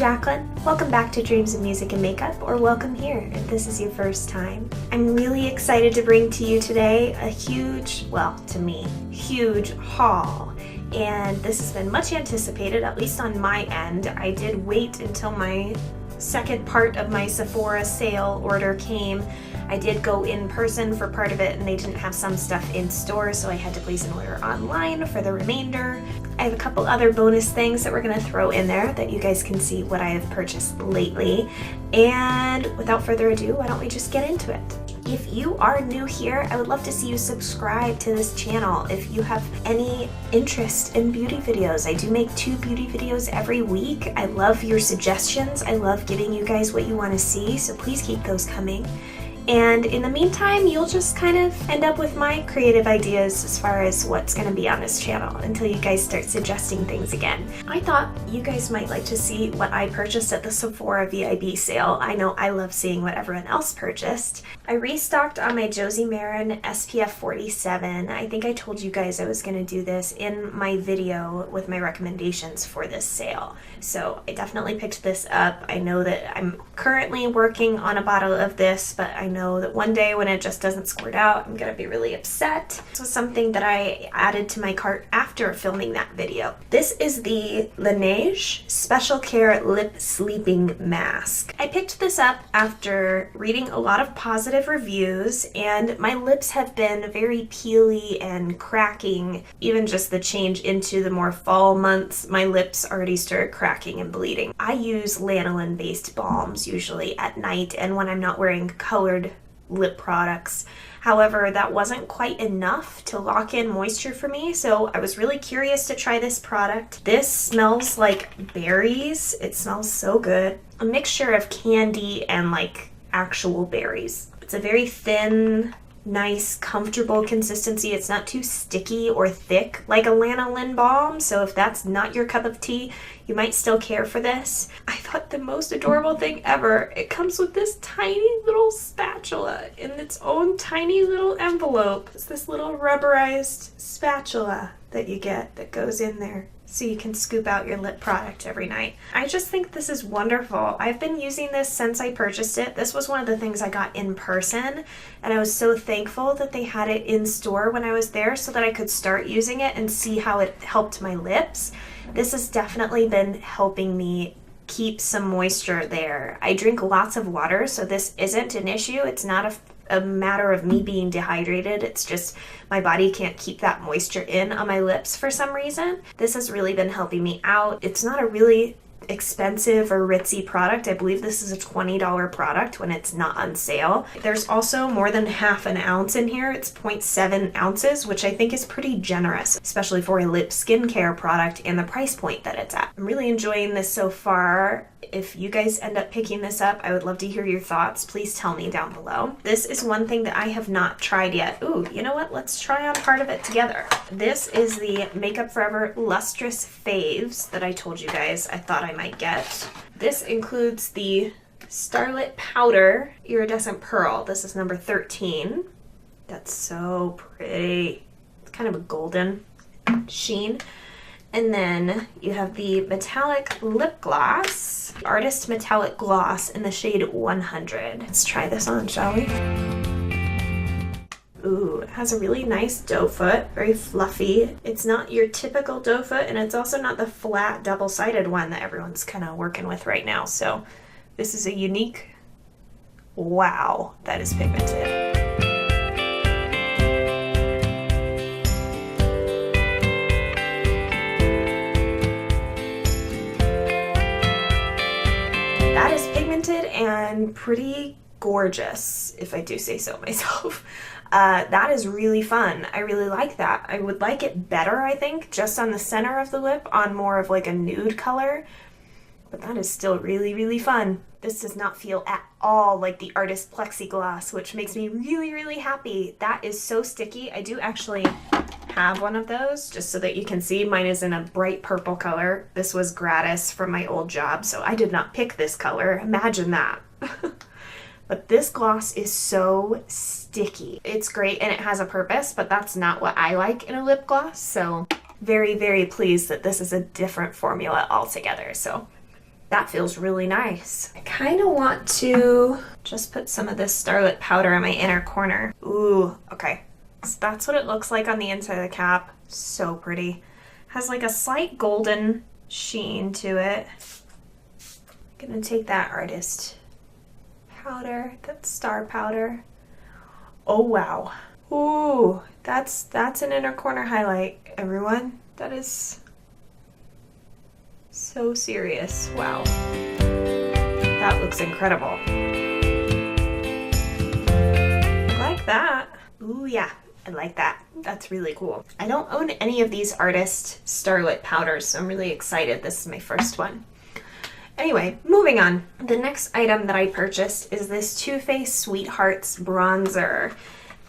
Jacqueline. Welcome back to Dreams of Music and Makeup, or welcome here if this is your first time. I'm really excited to bring to you today a huge, well, to me, huge haul. And this has been much anticipated, at least on my end. I did wait until my second part of my Sephora sale order came. I did go in person for part of it and they didn't have some stuff in store, so I had to place an order online for the remainder. I have a couple other bonus things that we're gonna throw in there that you guys can see what I have purchased lately. And without further ado, why don't we just get into it? If you are new here, I would love to see you subscribe to this channel. If you have any interest in beauty videos, I do make 2 beauty videos every week. I love your suggestions. I love giving you guys what you want to see, so please keep those coming. And in the meantime, you'll just kind of end up with my creative ideas as far as what's going to be on this channel until you guys start suggesting things again. I thought you guys might like to see what I purchased at the Sephora VIB sale. I know I love seeing what everyone else purchased. I restocked on my Josie Maran SPF 47. I think I told you guys I was going to do this in my video with my recommendations for this sale. So I definitely picked this up. I know that I'm currently working on a bottle of this, but I know that one day when it just doesn't squirt out, I'm gonna be really upset. This was something that I added to my cart after filming that video. This is the Laniege Special Care Lip Sleeping Mask. I picked this up after reading a lot of positive reviews, and my lips have been very peely and cracking. Even just the change into the more fall months, my lips already started cracking and bleeding. I use lanolin based balms usually at night and when I'm not wearing colored lip products. However, that wasn't quite enough to lock in moisture for me, so I was really curious to try this product. This smells like berries. It smells so good. A mixture of candy and like actual berries. It's a very thin, nice, comfortable consistency. It's not too sticky or thick like a lanolin balm, so if that's not your cup of tea, you might still care for this. I thought the most adorable thing ever, it comes with this tiny little spatula in its own tiny little envelope. It's this little rubberized spatula that you get that goes in there so you can scoop out your lip product every night. I just think this is wonderful. I've been using this since I purchased it. This was one of the things I got in person, and I was so thankful that they had it in store when I was there so that I could start using it and see how it helped my lips. This has definitely been helping me keep some moisture there. I drink lots of water, so this isn't an issue. It's not a matter of me being dehydrated. It's just my body can't keep that moisture in on my lips for some reason. This has really been helping me out. It's not a really expensive or ritzy product. I believe this is a $20 product when it's not on sale. There's also more than half an ounce in here. It's 0.7 ounces, which I think is pretty generous, especially for a lip skincare product and the price point that it's at. I'm really enjoying this so far. If you guys end up picking this up, I would love to hear your thoughts. Please tell me down below. This is one thing that I have not tried yet. Ooh, you know what? Let's try on part of it together. This is the Makeup Forever Lustrous Faves that I told you guys I thought I might get. This includes the Starlit Powder Iridescent Pearl. This is number 13. That's so pretty. It's kind of a golden sheen. And then you have the Metallic Lip Gloss, Artist Metallic Gloss in the shade 100. Let's try this on, shall we? Ooh, it has a really nice doe foot, very fluffy. It's not your typical doe foot, and it's also not the flat double-sided one that everyone's kind of working with right now. So this is a unique, wow, that is pigmented. That is pigmented and pretty gorgeous, if I do say so myself. That is really fun. I really like that. I would like it better, I think, just on the center of the lip on more of like a nude color. But that is still really, really fun. This does not feel at all like the Artist Plexiglass, which makes me really, really happy. That is so sticky. I do actually have one of those, just so that you can see. Mine is in a bright purple color. This was gratis from my old job, so I did not pick this color. Imagine that. But this gloss is so sticky. It's great and it has a purpose, but that's not what I like in a lip gloss. So very, very pleased that this is a different formula altogether. So That feels really nice. I kind of want to just put some of this Starlit powder in my inner corner. Ooh, okay. So that's what it looks like on the inside of the cap. So pretty. Has like a slight golden sheen to it. I'm gonna take that artist powder, that star powder. Oh wow. Ooh, that's an inner corner highlight, everyone. That is so serious. Wow. That looks incredible. I like that. Ooh yeah, I like that. That's really cool. I don't own any of these artist Starlit powders, so I'm really excited. This is my first one. Anyway, moving on. The next item that I purchased is this Too Faced Sweethearts bronzer.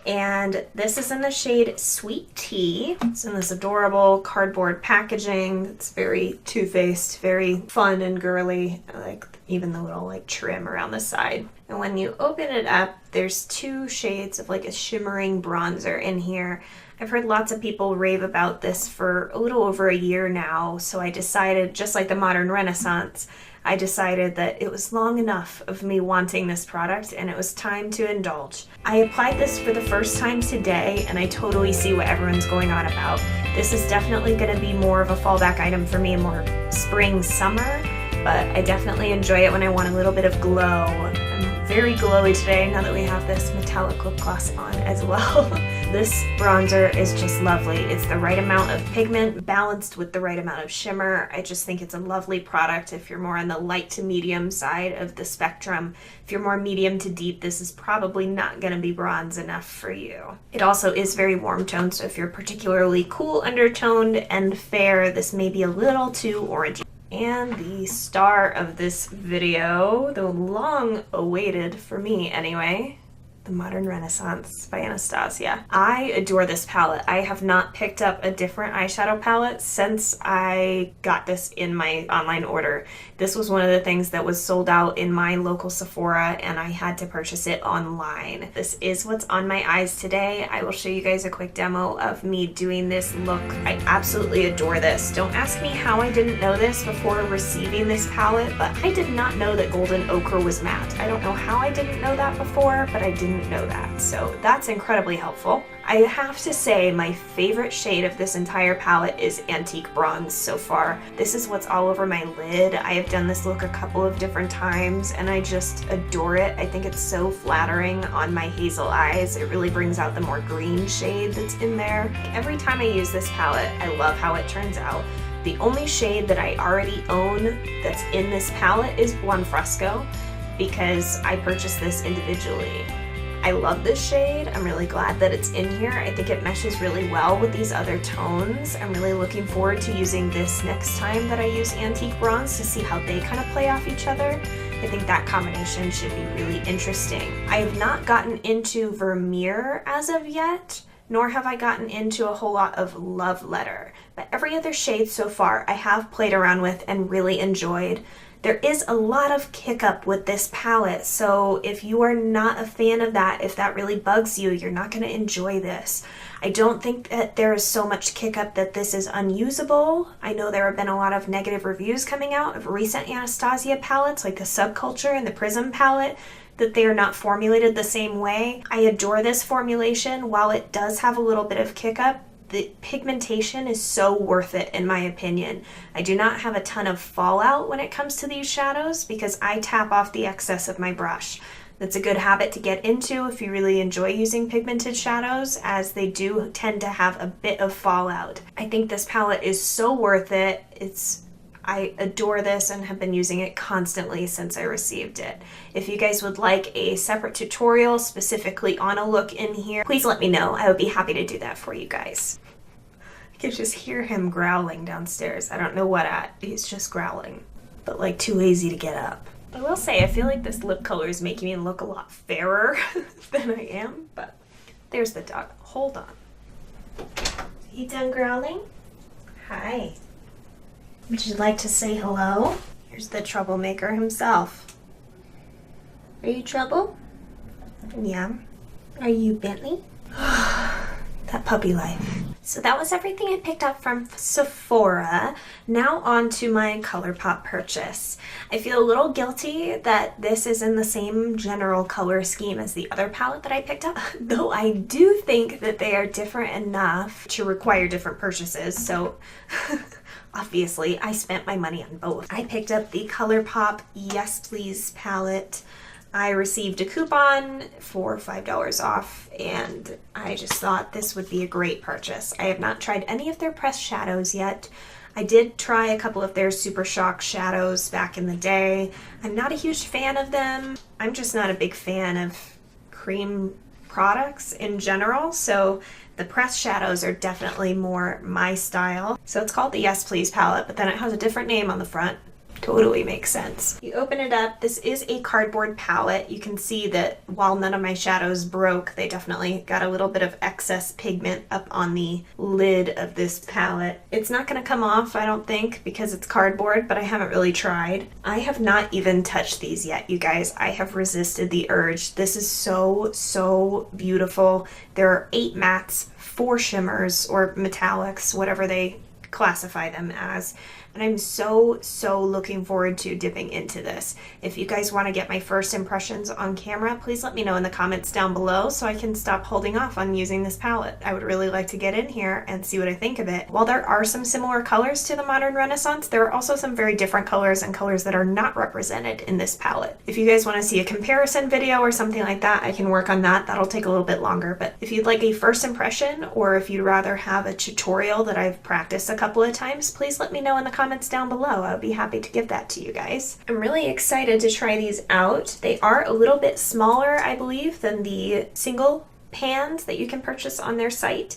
And this is in the shade Sweet Tea. It's in this adorable cardboard packaging. It's very Too Faced, very fun and girly. I like even the little like trim around the side. And when you open it up, there's two shades of like a shimmering bronzer in here. I've heard lots of people rave about this for a little over a year now, so I decided, just like the Modern Renaissance, I decided that it was long enough of me wanting this product and it was time to indulge. I applied this for the first time today and I totally see what everyone's going on about. This is definitely going to be more of a fallback item for me, more spring, summer, but I definitely enjoy it when I want a little bit of glow. I'm very glowy today now that we have this metallic lip gloss on as well. This bronzer is just lovely. It's the right amount of pigment balanced with the right amount of shimmer. I just think it's a lovely product if you're more on the light to medium side of the spectrum. If you're more medium to deep, this is probably not going to be bronze enough for you. It also is very warm toned, so if you're particularly cool undertoned and fair, this may be a little too orangey. And the star of this video, the long awaited, for me anyway, the Modern Renaissance by Anastasia. I adore this palette. I have not picked up a different eyeshadow palette since I got this in my online order. This was one of the things that was sold out in my local Sephora and I had to purchase it online. This is what's on my eyes today. I will show you guys a quick demo of me doing this look. I absolutely adore this. Don't ask me how I didn't know this before receiving this palette, but I did not know that golden ochre was matte. I don't know how I didn't know that before, but I didn't know that, so that's incredibly helpful. I have to say my favorite shade of this entire palette is Antique Bronze so far. This is what's all over my lid. I have done this look a couple of different times and I just adore it. I think it's so flattering on my hazel eyes. It really brings out the more green shade that's in there. Every time I use this palette, I love how it turns out. The only shade that I already own that's in this palette is Buonfresco because I purchased this individually. I love this shade. I'm really glad that it's in here. I think it meshes really well with these other tones. I'm really looking forward to using this next time that I use Antique Bronze to see how they kind of play off each other. I think that combination should be really interesting. I have not gotten into Vermeer as of yet, nor have I gotten into a whole lot of Love Letter, but every other shade so far I have played around with and really enjoyed. There is a lot of kick up with this palette, so if you are not a fan of that, if that really bugs you, you're not going to enjoy this. I don't think that there is so much kick up that this is unusable. I know there have been a lot of negative reviews coming out of recent Anastasia palettes, like the Subculture and the Prism palette, that they are not formulated the same way. I adore this formulation. While it does have a little bit of kick up, the pigmentation is so worth it in my opinion. I do not have a ton of fallout when it comes to these shadows because I tap off the excess of my brush. That's a good habit to get into if you really enjoy using pigmented shadows, as they do tend to have a bit of fallout. I think this palette is so worth it. I adore this and have been using it constantly since I received it. If you guys would like a separate tutorial specifically on a look in here, please let me know. I would be happy to do that for you guys. I can just hear him growling downstairs. I don't know what at. He's just growling, but like too lazy to get up. I will say I feel like this lip color is making me look a lot fairer than I am, but there's the dog. Hold on. You done growling? Hi. Would you like to say hello? Here's the troublemaker himself. Are you Trouble? Yeah. Are you Bentley? That puppy life. So that was everything I picked up from Sephora. Now on to my ColourPop purchase. I feel a little guilty that this is in the same general color scheme as the other palette that I picked up, though I do think that they are different enough to require different purchases, so obviously I spent my money on both. I picked up the ColourPop Yes Please palette. I received a coupon for $5 off, and I just thought this would be a great purchase. I have not tried any of their pressed shadows yet. I did try a couple of their Super Shock shadows back in the day. I'm not a huge fan of them. I'm just not a big fan of cream products in general, so the pressed shadows are definitely more my style. So it's called the Yes Please palette, but then it has a different name on the front. Totally makes sense. You open it up. This is a cardboard palette. You can see that while none of my shadows broke, they definitely got a little bit of excess pigment up on the lid of this palette. It's not going to come off, I don't think, because it's cardboard, but I haven't really tried. I have not even touched these yet, you guys. I have resisted the urge. This is so beautiful. There are 8 mattes, 4 shimmers or metallics, whatever they classify them as. And I'm so looking forward to dipping into this. If you guys want to get my first impressions on camera, please let me know in the comments down below so I can stop holding off on using this palette. I would really like to get in here and see what I think of it. While there are some similar colors to the Modern Renaissance, there are also some very different colors and colors that are not represented in this palette. If you guys want to see a comparison video or something like that, I can work on that. That'll take a little bit longer. But if you'd like a first impression, or if you'd rather have a tutorial that I've practiced a couple of times, please let me know in the comments down below. I would be happy to give that to you guys. I'm really excited to try these out. They are a little bit smaller, I believe, than the single pans that you can purchase on their site.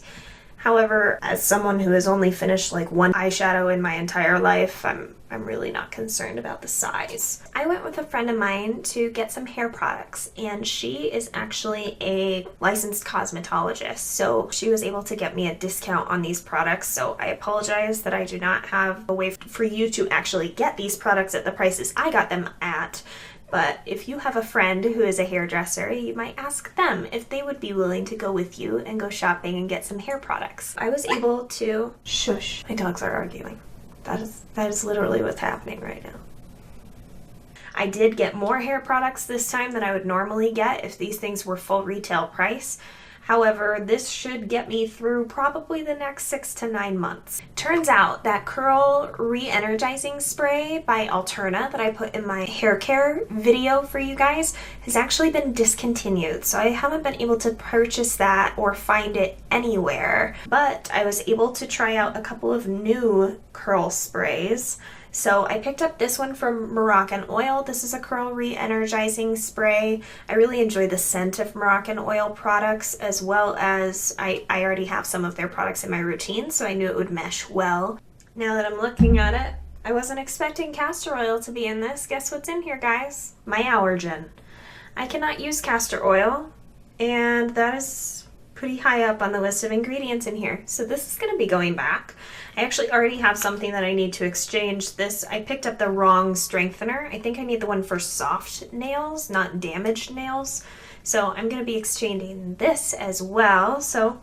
However, as someone who has only finished like one eyeshadow in my entire life, I'm really not concerned about the size. I went with a friend of mine to get some hair products, and she is actually a licensed cosmetologist, so she was able to get me a discount on these products. So I apologize that I do not have a way for you to actually get these products at the prices I got them at. But if you have a friend who is a hairdresser, you might ask them if they would be willing to go with you and go shopping and get some hair products. I was able to... Shush, my dogs are arguing. That is literally what's happening right now. I did get more hair products this time than I would normally get if these things were full retail price. However, this should get me through probably the next 6 to 9 months. Turns out that Curl Re-Energizing Spray by Alterna that I put in my hair care video for you guys has actually been discontinued, so I haven't been able to purchase that or find it anywhere. But I was able to try out a couple of new curl sprays. So I picked up this one from MoroccanOil. This is a curl re-energizing spray. I really enjoy the scent of MoroccanOil products, as well as I already have some of their products in my routine, so I knew it would mesh well. Now that I'm looking at it, I wasn't expecting castor oil to be in this. Guess what's in here, guys? My allergen. I cannot use castor oil, and that is pretty high up on the list of ingredients in here. So this is going to be going back. I actually already have something that I need to exchange. This, I picked up the wrong strengthener. I think I need the one for soft nails, not damaged nails. So I'm going to be exchanging this as well. So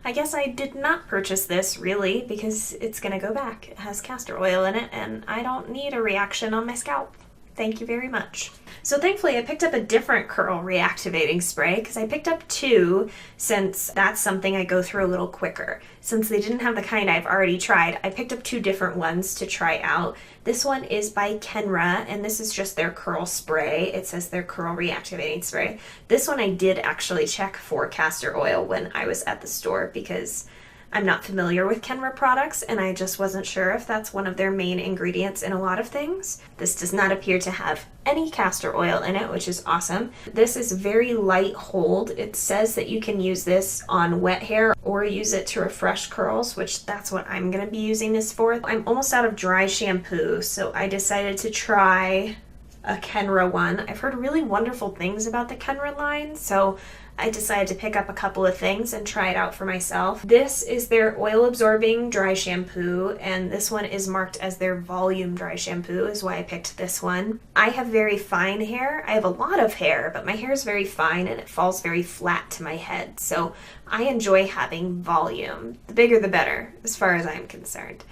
I guess I did not purchase this really because it's going to go back. It has castor oil in it and I don't need a reaction on my scalp. Thank you very much. So thankfully I picked up a different curl reactivating spray because I picked up 2 since that's something I go through a little quicker. Since they didn't have the kind I've already tried, I picked up 2 different ones to try out. This one is by Kenra, and this is just their curl spray. It says their curl reactivating spray. This one I did actually check for castor oil when I was at the store because I'm not familiar with Kenra products and I just wasn't sure if that's one of their main ingredients in a lot of things. This does not appear to have any castor oil in it, which is awesome. This is very light hold. It says that you can use this on wet hair or use it to refresh curls, which that's what I'm going to be using this for. I'm almost out of dry shampoo, so I decided to try a Kenra one. I've heard really wonderful things about the Kenra line, so I decided to pick up a couple of things and try it out for myself. This is their oil absorbing dry shampoo, and this one is marked as their volume dry shampoo, is why I picked this one. I have very fine hair. I have a lot of hair, but my hair is very fine and it falls very flat to my head, so I enjoy having volume. The bigger the better, as far as I'm concerned.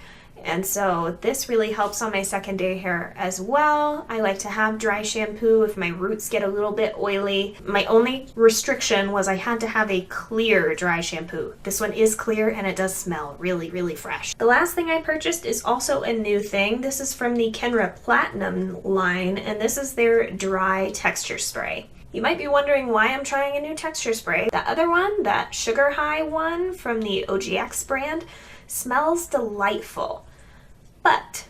And so this really helps on my secondary hair as well. I like to have dry shampoo if my roots get a little bit oily. My only restriction was I had to have a clear dry shampoo. This one is clear and it does smell really, really fresh. The last thing I purchased is also a new thing. This is from the Kenra Platinum line, and this is their dry texture spray. You might be wondering why I'm trying a new texture spray. The other one, that Sugar High one from the OGX brand, smells delightful. But,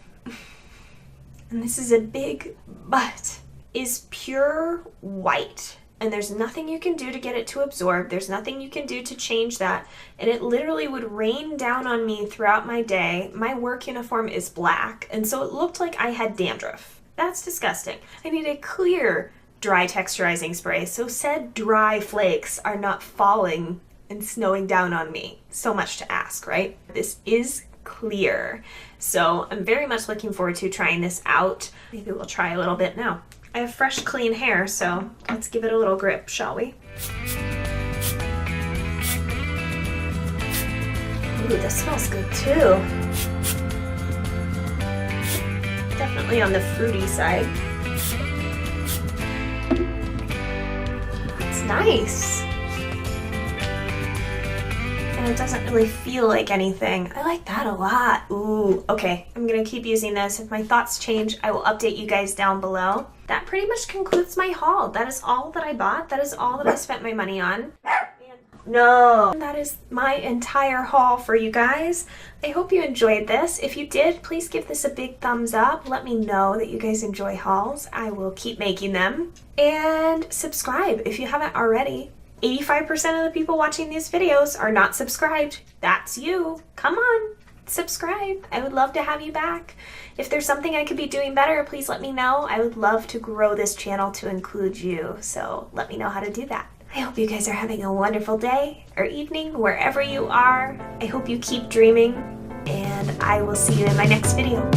and this is a big but, is pure white. And there's nothing you can do to get it to absorb. There's nothing you can do to change that. And it literally would rain down on me throughout my day. My work uniform is black, and so it looked like I had dandruff. That's disgusting. I need a clear dry texturizing spray so said dry flakes are not falling and snowing down on me. So much to ask, right? This is clear. So I'm very much looking forward to trying this out. Maybe we'll try a little bit now. I have fresh, clean hair, so let's give it a little grip, shall we? Ooh, this smells good too. Definitely on the fruity side. That's nice. And it doesn't really feel like anything. I like that a lot. Ooh, okay. I'm gonna keep using this. If my thoughts change, I will update you guys down below. That pretty much concludes my haul. That is all that I bought. That is all that I spent my money on. No. That is my entire haul for you guys. I hope you enjoyed this. If you did, please give this a big thumbs up. Let me know that you guys enjoy hauls. I will keep making them. And subscribe if you haven't already. 85% of the people watching these videos are not subscribed. That's you. Come on, subscribe. I would love to have you back. If there's something I could be doing better, please let me know. I would love to grow this channel to include you, so let me know how to do that. I hope you guys are having a wonderful day or evening, wherever you are. I hope you keep dreaming, and I will see you in my next video.